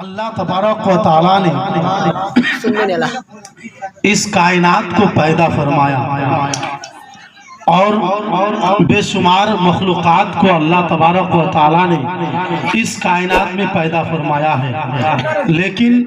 اللہ تبارک و تعالیٰ نے اس کائنات کو پیدا فرمایا اور بے شمار مخلوقات کو اللہ تبارک و تعالیٰ نے اس کائنات میں پیدا فرمایا ہے، لیکن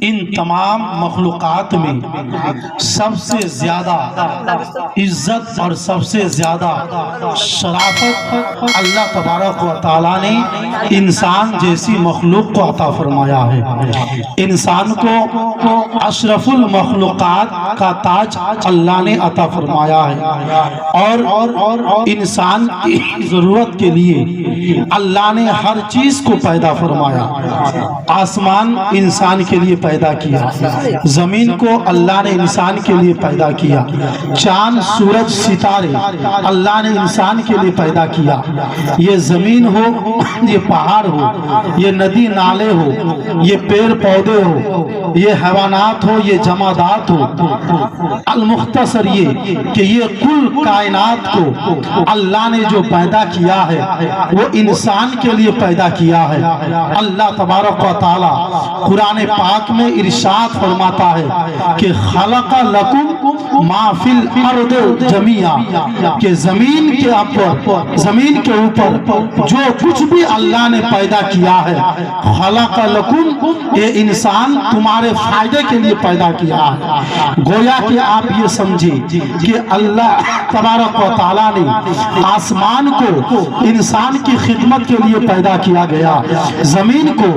ان تمام مخلوقات میں سب سے زیادہ عزت اور سب سے زیادہ شرافت اللہ تبارک و تعالیٰ نے انسان جیسی مخلوق کو عطا فرمایا ہے۔ انسان کو اشرف المخلوقات کا تاج اللہ نے عطا فرمایا ہے، اور انسان کی ضرورت کے لیے اللہ نے ہر چیز کو پیدا فرمایا۔ آسمان انسان کے لیے پیدا کیا، زمین کو اللہ نے انسان کے لیے پیدا کیا، چاند سورج ستارے اللہ نے انسان کے لیے پیدا کیا، یہ زمین ہو، یہ پہاڑ ہو، یہ ندی نالے ہو، یہ پیڑ پودے ہو، یہ حیوانات ہو، یہ جمادات ہو، المختصر یہ کہ یہ کل کائنات کو اللہ نے جو پیدا کیا ہے وہ انسان کے لیے پیدا کیا ہے۔ اللہ تبارک و تعالی قرآن پاک میں ارشاد فرماتا ہے کہ خلق لکم ما فی الارض جمیعا، کہ زمین کے اوپر جو کچھ بھی اللہ نے پیدا کیا ہے، خلق لکم، یہ انسان تمہارے فائدے کے لیے پیدا کیا ہے۔ گویا کہ آپ یہ سمجھیں کہ اللہ تبارک و تعالیٰ نے آسمان کو انسان کی خدمت کے لیے پیدا کیا گیا، زمین کو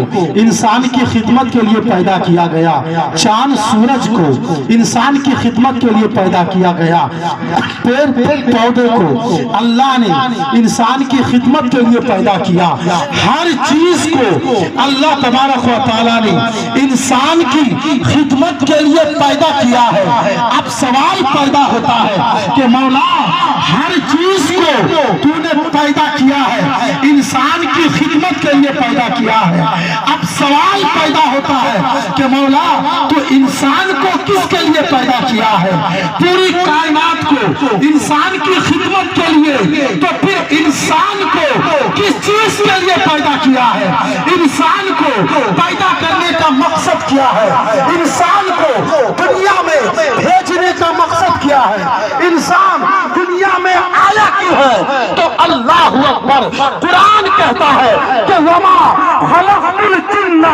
انسان کی خدمت کے لیے پیدا کیا گیا، چاند سورج کو انسان کی خدمت کے لیے پیدا کیا گیا، پیڑ پودے کو اللہ نے انسان کی خدمت کے لیے پیدا کیا۔ ہر چیز کو اللہ تبارک و تعالیٰ نے انسان کی خدمت کے لیے پیدا کیا ہے۔ اب سوال پیدا ہوتا ہے کہ مولا ہر چیز کو تو نے پیدا کیا ہے، انسان کی خدمت کے لیے پیدا کیا ہے، اب سوال پیدا ہوتا ہے کہ مولا تو انسان کو کس کے لیے پیدا کیا ہے؟ پوری کائنات کو انسان کی خدمت کے لیے، تو پھر انسان کو کس چیز کے لیے پیدا کیا ہے؟ انسان کو پیدا کرنے کا مقصد کیا ہے؟ انسان کو دنیا میں بھیجنے کا مقصد کیا ہے؟ انسان دنیا میں آیا کیوں ہے؟ تو اللہ اکبر، قرآن کہتا ہے کہ وما خلقت الجن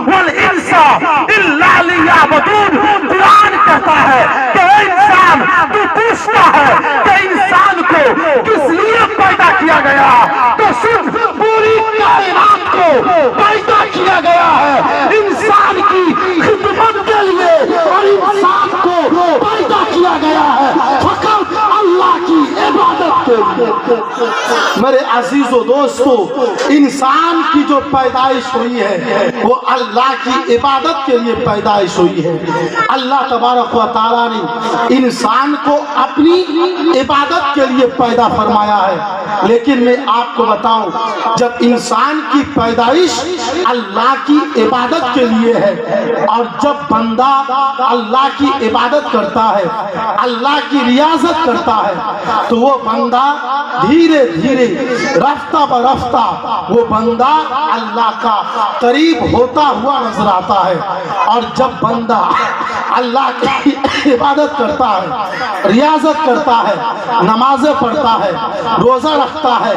والانس الا لیعبدون۔ قرآن کہتا ہے کہ اے انسان، تو پوچھتا ہے کہ انسان کو کس لیے پیدا کیا گیا؟ تو صرف پوری کائنات کو پیدا کیا گیا ہے انسان کی خدمت کے لیے، اور انسان کو پیدا کیا گیا ہے فقط اللہ کی عبادت کے لیے۔ میرے عزیز و دوستو، انسان کی جو پیدائش ہوئی ہے وہ اللہ کی عبادت کے لیے پیدائش ہوئی ہے۔ اللہ تبارک و تعالیٰ نے انسان کو اپنی عبادت کے لیے پیدا فرمایا ہے، لیکن میں آپ کو بتاؤں، جب انسان کی پیدائش اللہ کی عبادت کے لیے ہے، اور جب بندہ اللہ کی عبادت کرتا ہے، اللہ کی ریاضت کرتا ہے، تو وہ بندہ دھیرے دھیرے رفتہ برفتہ وہ بندہ اللہ کا قریب ہوتا ہوا نظر آتا ہے۔ اور جب بندہ اللہ کی عبادت کرتا ہے، ریاضت کرتا ہے، نمازیں پڑھتا ہے، روزہ رکھتا ہے،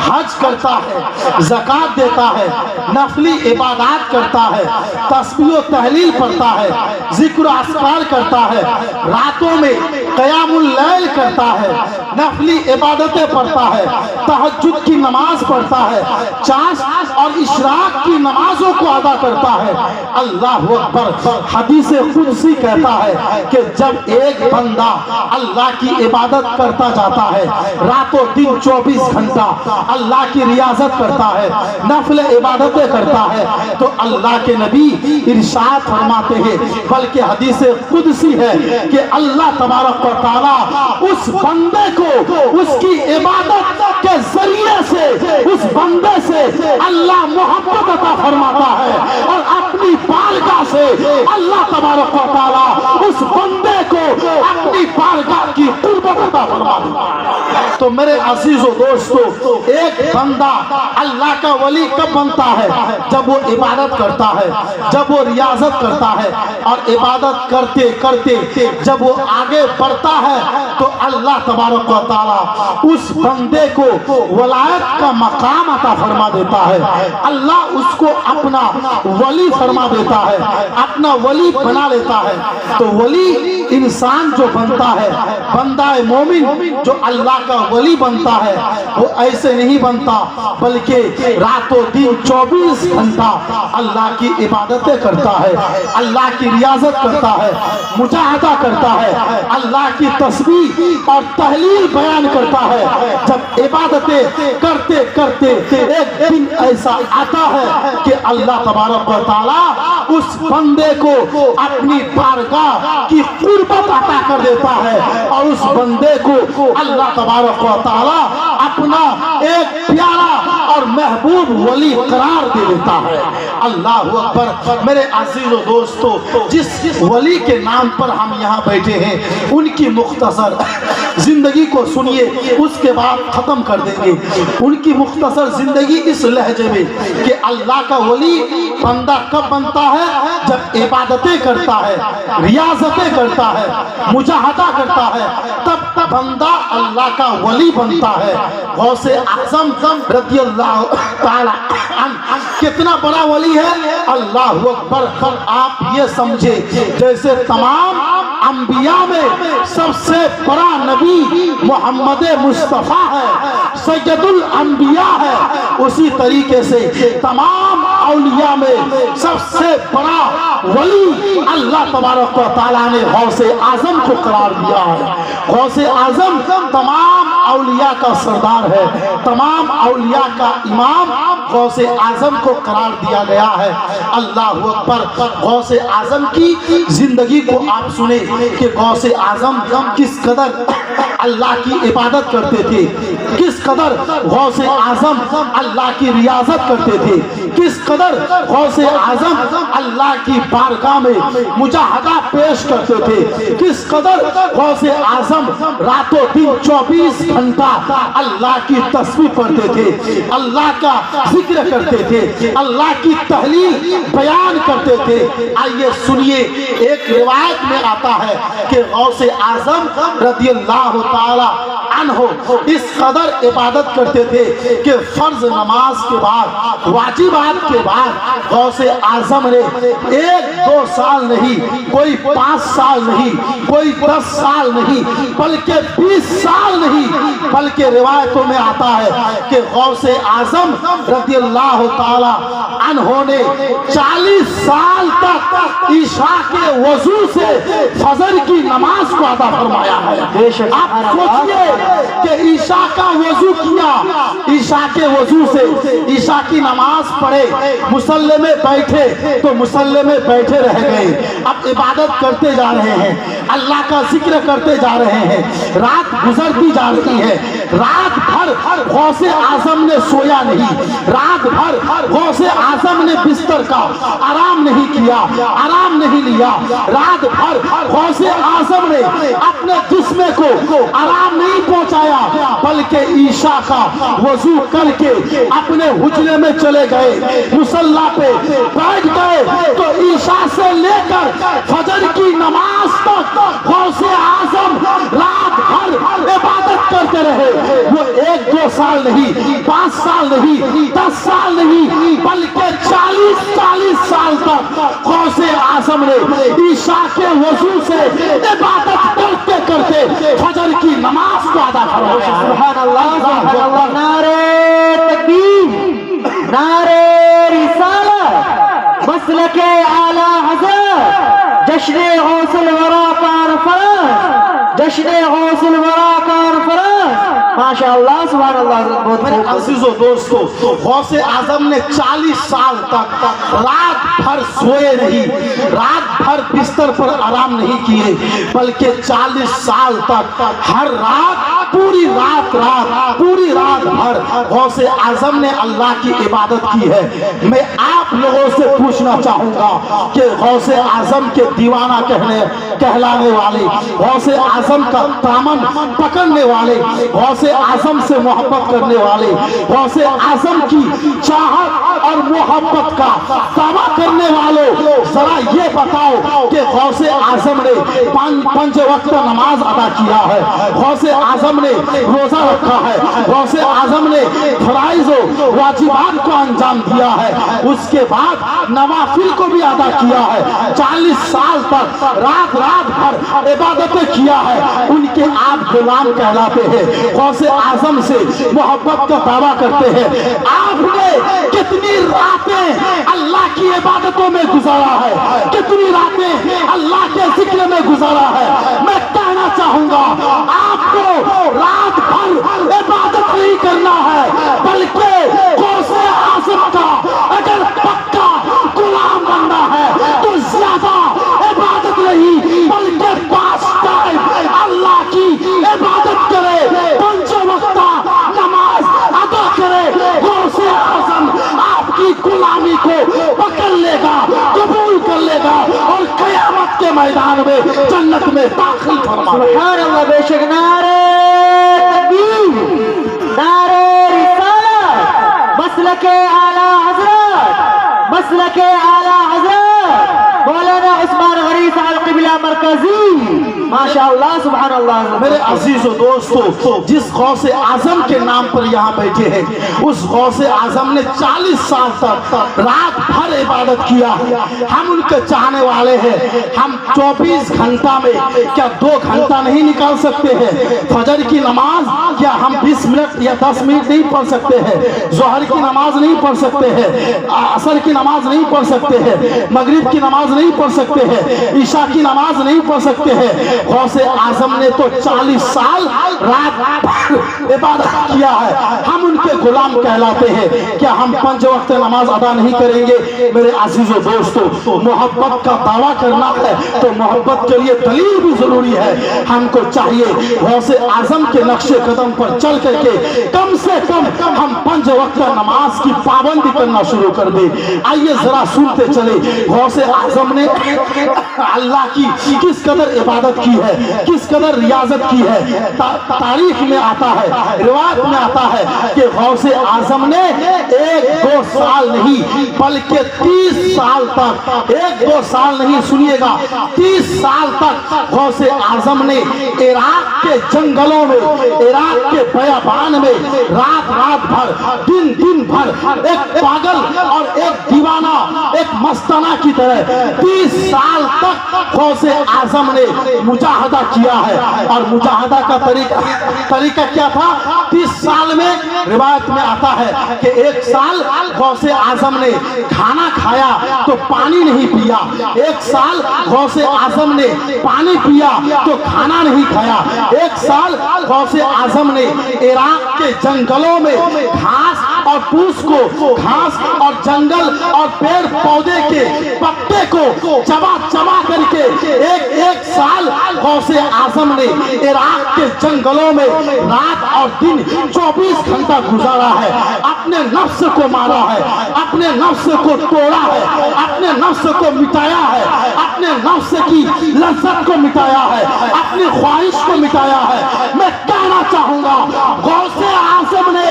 حج کرتا ہے، زکوٰۃ دیتا ہے، نفلی عبادات کرتا ہے، تسبیح و تحلیل پڑھتا ہے، ذکر و اذکار کرتا ہے، راتوں میں قیام اللیل کرتا ہے، نفلی عبادتیں پڑھتا ہے، تہجد کی نماز پڑھتا ہے، چاش اور اشراق کی نمازوں کو ادا کرتا ہے۔ اللہ اکبر، حدیث قدسی کہتا ہے کہ جب ایک بندہ اللہ کی عبادت کرتا جاتا ہے، راتوں دن 24 گھنٹہ اللہ کی ریاضت کرتا ہے، نفل عبادتیں کرتا ہے، تو اللہ کے نبی ارشاد فرماتے ہیں، بلکہ حدیث قدسی ہے کہ اللہ تبارک و تعالیٰ اس بندے کو اس کی عبادت کے ذریعے سے اس بندے سے اللہ محبت عطا فرماتا ہے، اور اپنی بارگاہ سے اللہ تبارک و تعالی اس بندے کو اپنی بارگاہ کی قربت عطا فرما دیتا ہے۔ تو میرے عزیز و دوستو، ایک بندہ اللہ کا ولی کب بنتا ہے؟ جب وہ عبادت کرتا ہے، جب وہ ریاضت کرتا ہے، اور عبادت کرتے کرتے جب وہ آگے بڑھتا ہے تو اللہ تبارک و تعالی اس بندے کو ولایت کا مقام عطا فرما دیتا ہے۔ اللہ اس کو اپنا ولی فرما دیتا ہے، اپنا ولی بنا لیتا ہے۔ تو ولی انسان جو بنتا ہے، بندہ مومن جو اللہ کا ولی بنتا ہے، وہ ایسے نہیں بنتا بلکہ رات و دن 24 گھنٹہ اللہ کی عبادتیں کرتا ہے، اللہ کی ریاضت کرتا ہے، مجاہدہ کرتا ہے، اللہ کی تسبیح اور تحلیل بیان کرتا ہے۔ جب عبادتیں کرتے کرتے ایک دن ایسا آتا ہے کہ اللہ تبارک و تعالی اس بندے کو اپنی بارگاہ کی قربت عطا کر دیتا ہے، اور اس بندے کو اللہ تبارک و تعالی اپنا ایک پیارا اور محبوب ولی قرار دے دیتا ہے۔ اللہ اکبر۔ میرے عزیز و دوستو، جس ولی کے نام پر ہم یہاں بیٹھے ہیں، ان کی مختصر زندگی کو سنیے، اس کے بعد ختم کر دیں گے۔ ان کی مختصر زندگی اس لہجے میں کہ اللہ کا ولی بندہ کب بنتا ہے؟ جب عبادتیں کرتا ہے، ریاضتیں کرتا ہے، مجاہدہ کرتا ہے، تب بندہ اللہ کا ولی بنتا ہے۔ غوث اعظم رضی اللہ تعالی عنہ کتنا بڑا ولی ہے، اللہ اکبر۔ آپ یہ سمجھے جیسے تمام انبیاء میں سب سے بڑا نبی محمد مصطفیٰ ہے، سید الانبیاء ہے، اسی طریقے سے تمام اولیاء میں سب سے بڑا ولی اللہ تبارک و تعالیٰ نے غوث اعظم کو قرار دیا ہے۔ غوث اعظم تمام اولیاء کا سردار ہے، تمام اولیاء کا امام غوث اعظم کو قرار دیا گیا ہے۔ اللہ اکبر۔ غوث اعظم کی زندگی کو آپ سنیں کہ غوث اعظم کس قدر اللہ کی عبادت کرتے تھے، کس قدر غوث اعظم اللہ کی ریاضت کرتے تھے، کس قدر غوث اعظم اللہ کی بارگاہ میں مجاہدہ پیش کرتے تھے، کس قدر غوث اعظم رات و دن 24 گھنٹہ اللہ کی تسبیح پڑھتے تھے، اللہ کا ذکر کرتے تھے، اللہ کی تحلیل بیان کرتے تھے۔ آئیے سنیے، ایک روایت میں آتا ہے کہ غوث اعظم رضی اللہ تعالی عنہ اس قدر عبادت کرتے تھے کہ فرض نماز کے بعد، واجبات کے بعد غوث اعظم نے 1-2 سال نہیں، کوئی 5 سال نہیں، کوئی 10 سال نہیں، بلکہ 20 سال نہیں، بلکہ روایتوں میں آتا ہے کہ غوث اعظم رضی اللہ تعالی عنہ نے 40 سال تک عشاء کے وضو سے فجر کی نماز کو ادا فرمایا ہے۔ آپ سوچئے کہ عشاء کا وضو کیا، عشاء کے وضو سے عشاء کی نماز پڑھے، مصلی میں بیٹھے تو مصلی میں بیٹھے رہ گئے، اب عبادت کرتے جا رہے ہیں، اللہ کا ذکر کرتے جا رہے ہیں، رات گزرتی جا رہی ہے، رات بھر غوث اعظم نے سویا نہیں، رات بھر غوث اعظم نے بستر کا آرام نہیں کیا، آرام نہیں لیا، رات بھر غوث اعظم نے اپنے جسم کو آرام نہیں پہنچایا، بلکہ عشاء کا وضو کر کے اپنے حجرے میں چلے گئے، مصلی پہ بیٹھ گئے تو عشاء سے لے کر فجر کی نماز تک غوث اعظم رات بھر عبادت کرتے رہے۔ وہ 1-2 سال نہیں، 5 سال نہیں، 10 سال نہیں، بلکہ 40 سال تک غوث اعظم نے عشاء کے وضو سے عبادت کرتے کرتے فجر کی نماز کو ادا فرمایا۔ سبحان اللہ، سبحان اللہ۔ نعرے تکبیر، نعرے رسالت، مسلک اعلی حضرت، جشن غوث الورا کانفرنس، جشن غوث الورا کانفرنس माशाअल्लाह सुभान अल्लाह हजरत बहुत मेरे अजीजों दोस्तों, गौसे आजम ने 40 साल तक रात भर सोए नहीं, रात भर बिस्तर पर आराम नहीं किए, बल्कि 40 साल तक हर रात पूरी रात भर गौसे आजम ने अल्लाह की इबादत की है। मैं आप लोगों से पूछना चाहूंगा कि गौसे आजम के दीवाना कहलाने वाले, गौसे आजम का दामन पकड़ने वाले, गौसे आजम से मोहब्बत करने वाले, गौसे आजम की चाहत और मोहब्बत का दावा करने वालों, जरा ये बताओ कि गौसे आजम ने 5 वक्त नमाज अदा किया है, गौसे आजम ने रोजा रखा है, गौसे आजम ने फराइज और वाजिबात को अंजाम दिया है, उसके बाद नवाफिल को भी अदा किया है, 40 साल तक रात भर इबादतें किया है, उनके आप गुलाम कहलाते हैं, गौसे आजम से मोहब्बत का दावा करते हैं। आपने कितनी रातें अल्लाह की इबादतों में गुजारा है, कितनी रातें अल्लाह के जिक्र में गुजारा है। मैं कहना चाहूंगा आपको रात भर इबादत नहीं करना है, बल्कि गौसे आजम का अगर पक्का गुलाम बनना है तो ज्यादा इबादत नहीं, बल्कि 5 टाइम अल्लाह की इबादत करे, 5 वक्त नमाज अदा करे। गौसे आजम आपकी गुलामी को पकड़ लेगा, कबूल कर लेगा और क़यामत के मैदान में जन्नत में दाखिल फरमाएगा। सुभान अल्लाह। बेशक नारे तकबीर, नारे रिसालत, मसलके आला हजरत, मसलके आला हजरत मौलाना उस्मान गनी साहब क़िबला मरकजी, माशाअल्लाह सुभान अल्लाह। मेरे अजीजों दोस्तों, जिस गौसे आजम के नाम पर यहाँ बैठे हैं, उस गौसे आजम ने 40 साल तक रात भर इबादत किया। हम उनके चाहने वाले हैं। हम 24 घंटा में क्या 2 घंटा नहीं निकाल सकते हैं? फजर की नमाज क्या हम 20 मिनट या 10 मिनट नहीं पढ़ सकते हैं? जोहर की नमाज नहीं पढ़ सकते हैं? असर की नमाज नहीं पढ़ सकते हैं? मगरिब की नमाज नहीं पढ़ सकते हैं? ईशा की नमाज नहीं पढ़ सकते हैं? गौसे आजम ने तो 40 साल रात भर इबादत किया है। हम उनके गुलाम कहलाते हैं। क्या हम 5 वक्त नमाज अदा नहीं करेंगे? मेरे अजीजों दोस्तों, मोहब्बत का दावा करना है तो मोहब्बत के लिए दलील भी जरूरी है। हमको चाहिए गौसे आजम के नक्शे कदम पर चल करके कम से कम हम 5 वक्त नमाज की पाबंदी करना शुरू कर दे। आइए जरा सुनते चले गौसे आजम ने अल्लाह की किस कदर इबादत की है, किस कदर रियाजत की है। तारीख में आता है, रिवायत में आता है कि गौसे आजम ने 1-2 साल नहीं बल्कि 30 साल तक, 1-2 साल नहीं, सुनिएगा, 30 साल तक गौसे आजम ने इराक के जंगलों में, इराक के बयाबान में रात भर, दिन भर एक पागल और एक दीवाना, एक मस्ताना की तरह 30 साल तक गौसे आजम ने मुजाहदा किया है। और मुजाहदा का तरीका क्या था? 30 साल में रिवायत में आता है कि 1 साल गौसे आजम ने खाना खाया तो पानी नहीं पिया, 1 साल गौसे आजम ने पानी पिया तो खाना नहीं खाया, 1 साल गौसे आजम ने इराक के जंगलों में घास और फूस को, घास और जंगल और पेड़ पौधे के पत्ते को चबा करके एक साल गौसे आजम ने इराक के जंगलों में रात और दिन 24 घंटा गुजारा है। अपने नफ्स को मारा है, अपने नफ्स को तोड़ा है, अपने नफ्स को मिटाया है, अपने नफ्स की लज्जत को मिटाया है, अपनी ख्वाहिश को मिटाया है। मैं कहना चाहूंगा गौसे आजम ने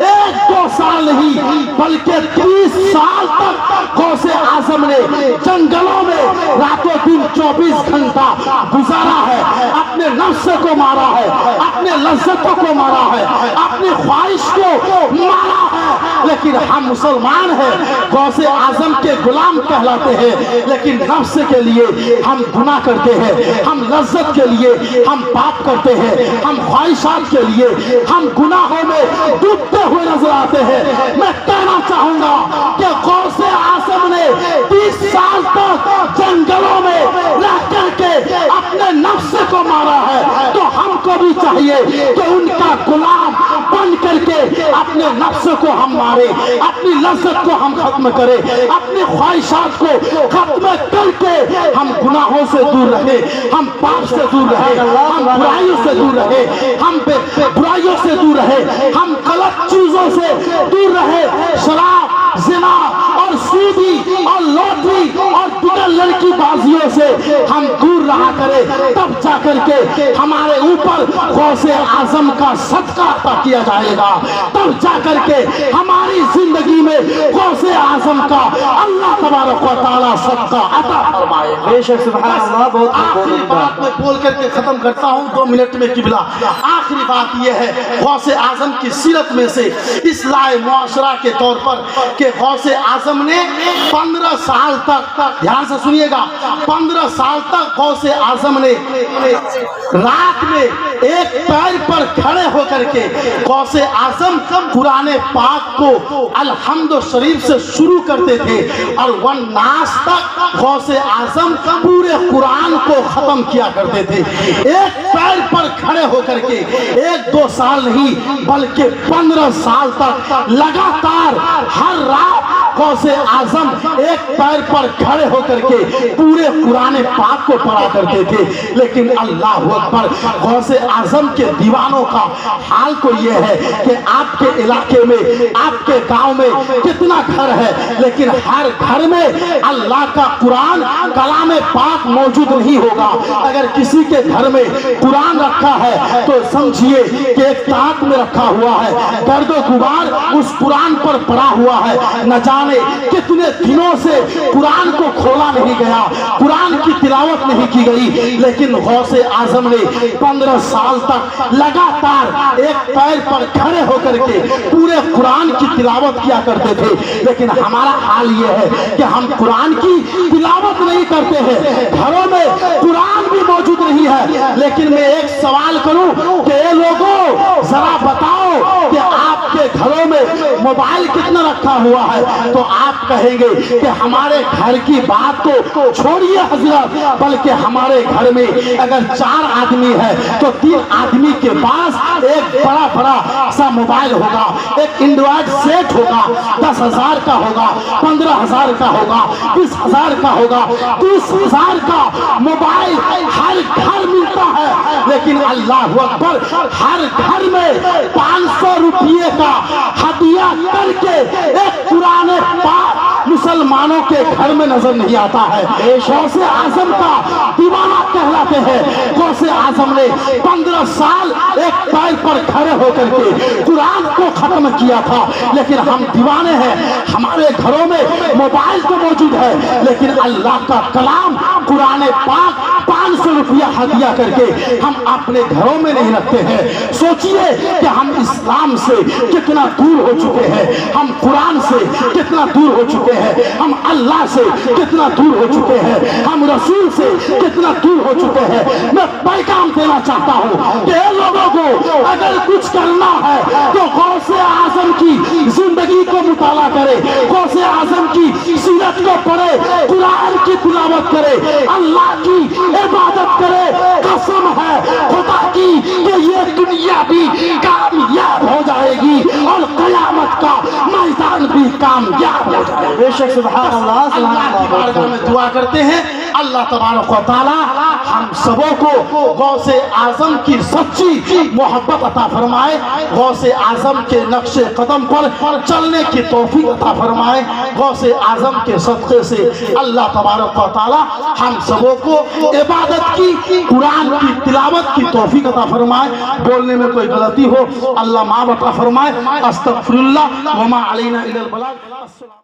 1-2 साल नहीं बल्कि 30 साल तक गौसे आजम ने जंगलों में रातों दिन 24 घंटा गुजारा है। अपने नफ्स को मारा है, अपने लज्जतों को मारा है, अपनी ख्वाहिश को मारा है। लेकिन हम मुसलमान हैं, गौसे आजम के गुलाम कहलाते हैं, लेकिन नफ्स के लिए हम गुनाह करते हैं, हम लज्जत के लिए हम पाप करते हैं, हम ख्वाहिशात के लिए हम गुनाहों में डूबते हुए नजर आते हैं। मैं कहना चाहूंगा कि गौसे आजम ने 30 साल तक जंगलों में रह करके अपने नफ्स को मारा है, तो हमको भी चाहिए कि उनका गुलाम बन करके अपने नफ्स को हम मारे, अपनी लज्जत को हम खत्म करें, अपनी ख्वाहिशात को खत्म करके हम गुनाहों से दूर रहे, हम पाप से दूर रहे, हम बुराइयों से दूर रहे, हम बुराइयों से दूर रहे, हम गलत चीजों से दूर रहे, शराब, जिना और सूदी और लॉटरी और दिगर लड़की बाजियों से हम दूर रहा करें, तब जाकर के हमारे ऊपर गौसे आजम का सदका अता किया जाएगा, तब जाकर के हमारी जिंदगी में गौसे आजम का अल्लाह तबारक व तआला सदका अता फरमाएगा। बेशक सुभान अल्लाह। बहुत आखिरी बात मैं बोल करके खत्म करता हूँ 2 मिनट में किबला। आखिरी बात यह है गौसे आजम की सीरत में से इस्लाह मुआशरा के तौर पर कि गौसे आजम ने 15 साल तक, ध्यान से सुनिएगा, 15 साल तक गौसे आजम ने रात में एक पैर पर खड़े होकर के गौसे आजम कुरान पाक को अल्हम्द शरीफ से शुरू करते थे और वन नास तक गौसे आजम पूरे कुरान को खत्म किया करते थे। एक पैर पर खड़े होकर के 1-2 साल नहीं बल्कि 15 साल तक लगातार हर रात गौसे आजम एक पैर पर खड़े होकर के पूरे कुरान पाक को पढ़ा करते थे। लेकिन अल्लाह अकबर, गौसे आजम के दीवानों का हाल तो ये है कि आपके इलाके में, आपके गांव में कितना घर है, लेकिन हर घर में अल्लाह का कुरान कलाम पाक मौजूद नहीं होगा। अगर किसी के घर में कुरान रखा है तो समझिए कि एक ताक में रखा हुआ है, गर्दो गुबार उस कुरान पर पड़ा हुआ है, न जाने कितने दिनों से कुरान को खोला नहीं गया, कुरान की तिलावत नहीं की गई। लेकिन गौसे आजम ने 15 साल तक लगातार एक पैर पर खड़े होकर के पूरे कुरान की तिलावत किया करते थे। लेकिन हमारा हाल यह है कि हम कुरान की तिलावत नहीं करते हैं, घरों में कुरान भी मौजूद नहीं है। लेकिन मैं एक सवाल करूं कि ये लोगों जरा बताओ कि आपके घरों में मोबाइल कितना रखा हुआ है, तो आप कहेंगे कि हमारे घर की बात तो छोड़िए हजरत, बल्कि हमारे घर में अगर 4 आदमी है तो 3 आदमी के पास एक बड़ा बड़ा सा मोबाइल होगा, एक एंड्रॉइड सेट होगा, 10,000 का होगा, 15,000 का होगा, 20,000 का होगा, 30,000 का मोबाइल हर घर मिलता है। लेकिन अल्लाह अकबर, हर घर में 500 रुपये का हदिया करके एक कुरान पाक मुसलमानों के घर में नजर नहीं आता है। गौसे आजम का दीवाना कहलाते हैं। गौसे आजम ने 15 साल एक पैर पर खड़े होकर के कुरान को खत्म किया था। लेकिन हम दीवाने हैं, हमारे घरों में मोबाइल तो मौजूद है, लेकिन अल्लाह का कलाम कुरान पाक 500 रुपया हदिया करके हम अपने घरों में नहीं रखते हैं। सोचिए कि हम इस्लाम से कितना दूर हो चुके हैं, हम कुरान से कितना दूर हो चुके हैं, हम अल्लाह से कितना दूर हो चुके हैं, हम रसूल से कितना दूर हो चुके हैं। मैं पैगाम देना चाहता हूँ कि लोगों को अगर कुछ करना है तो गौसे आजम की जिंदगी को मुताला करे, गौसे आजम की सीरत को पढ़े, कुरान की तिलावत करे, अल्लाह की इबादत करे। कसम है खुदा की कि ये दुनिया भी कामयाब हो जाएगी और कयामत का मैदान भी कामयाब हो जाएगा। बेशक सुभान अल्लाह। अल्लाह की बारगाह में दुआ करते हैं अल्लाह तबारक व तआला हम सबों को गौसे आजम की सच्ची मोहब्बत अता फरमाए, गौसे आजम के नक्शे कदम पर चलने की तौफीक अता फरमाए। गौसे आजम के सदक़े से अल्लाह तबारक व तआला हम सबों को इबादत की, कुरान की तिलावत की तौफीक अता फरमाए। बोलने में कोई गलती हो अल्लाह माफ़ अता फरमाए। अस्तगफिरुल्लाह व मा अलैना इल्लल बलाग।